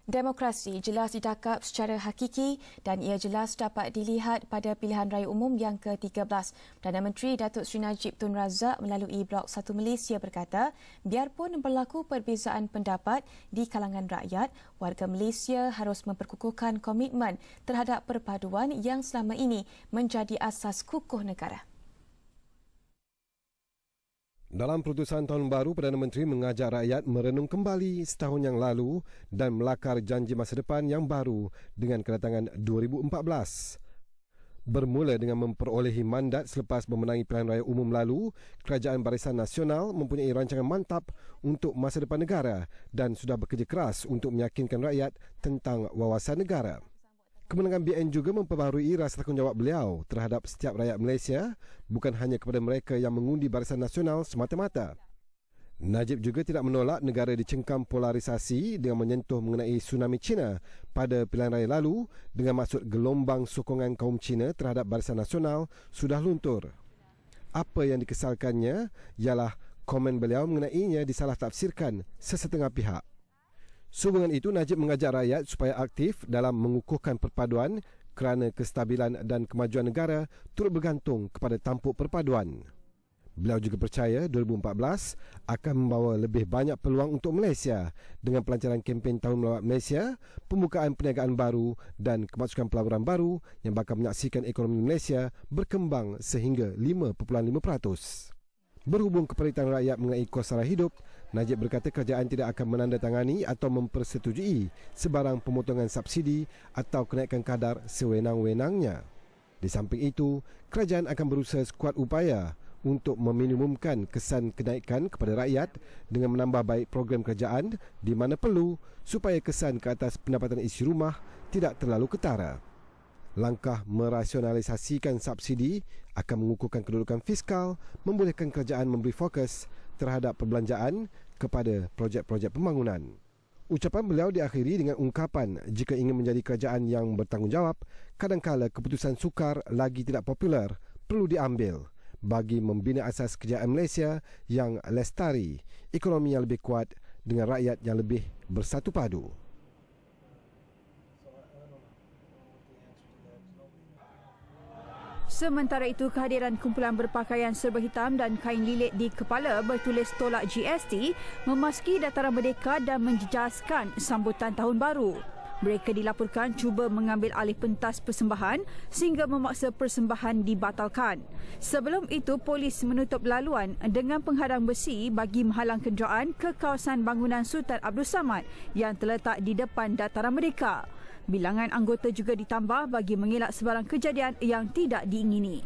Demokrasi jelas ditakap secara hakiki dan ia jelas dapat dilihat pada pilihan raya umum yang ke-13. Perdana Menteri Datuk Seri Najib Tun Razak melalui Blok 1 Malaysia berkata, biarpun berlaku perbezaan pendapat di kalangan rakyat, warga Malaysia harus memperkukuhkan komitmen terhadap perpaduan yang selama ini menjadi asas kukuh negara. Dalam pertutusan tahun baru, Perdana Menteri mengajak rakyat merenung kembali setahun yang lalu dan melakar janji masa depan yang baru dengan kedatangan 2014. Bermula dengan memperolehi mandat selepas memenangi pilihan raya umum lalu, Kerajaan Barisan Nasional mempunyai rancangan mantap untuk masa depan negara dan sudah bekerja keras untuk meyakinkan rakyat tentang wawasan negara. Kemenangan BN juga memperbaharui rasa tanggungjawab beliau terhadap setiap rakyat Malaysia, bukan hanya kepada mereka yang mengundi Barisan Nasional semata-mata. Najib juga tidak menolak negara dicengkam polarisasi dengan menyentuh mengenai tsunami Cina pada pilihan raya lalu dengan maksud gelombang sokongan kaum Cina terhadap Barisan Nasional sudah luntur. Apa yang dikesalkannya ialah komen beliau mengenainya disalah tafsirkan sesetengah pihak. Sehubungan itu, Najib mengajak rakyat supaya aktif dalam mengukuhkan perpaduan kerana kestabilan dan kemajuan negara turut bergantung kepada tampuk perpaduan. Beliau juga percaya 2014 akan membawa lebih banyak peluang untuk Malaysia dengan pelancaran kempen Tahun Melawat Malaysia, pembukaan perniagaan baru dan kemasukan pelaburan baru yang bakal menyaksikan ekonomi Malaysia berkembang sehingga 5.5%. Berhubung keperitan rakyat mengenai kos sara hidup, Najib berkata kerajaan tidak akan menandatangani atau mempersetujui sebarang pemotongan subsidi atau kenaikan kadar sewenang-wenangnya. Di samping itu, kerajaan akan berusaha sekuat upaya untuk meminimumkan kesan kenaikan kepada rakyat dengan menambah baik program kerajaan di mana perlu supaya kesan ke atas pendapatan isi rumah tidak terlalu ketara. Langkah merasionalisasikan subsidi akan mengukuhkan kedudukan fiskal, membolehkan kerajaan memberi fokus terhadap perbelanjaan kepada projek-projek pembangunan. Ucapan beliau diakhiri dengan ungkapan jika ingin menjadi kerajaan yang bertanggungjawab, kadangkala keputusan sukar lagi tidak popular perlu diambil bagi membina asas kejayaan Malaysia yang lestari, ekonomi yang lebih kuat dengan rakyat yang lebih bersatu padu. Sementara itu, kehadiran kumpulan berpakaian serba hitam dan kain lilit di kepala bertulis tolak GST memasuki dataran merdeka dan menjejaskan sambutan tahun baru. Mereka dilaporkan cuba mengambil alih pentas persembahan sehingga memaksa persembahan dibatalkan. Sebelum itu, polis menutup laluan dengan penghadang besi bagi menghalang kenderaan ke kawasan bangunan Sultan Abdul Samad yang terletak di depan dataran merdeka. Bilangan anggota juga ditambah bagi mengelak sebarang kejadian yang tidak diingini.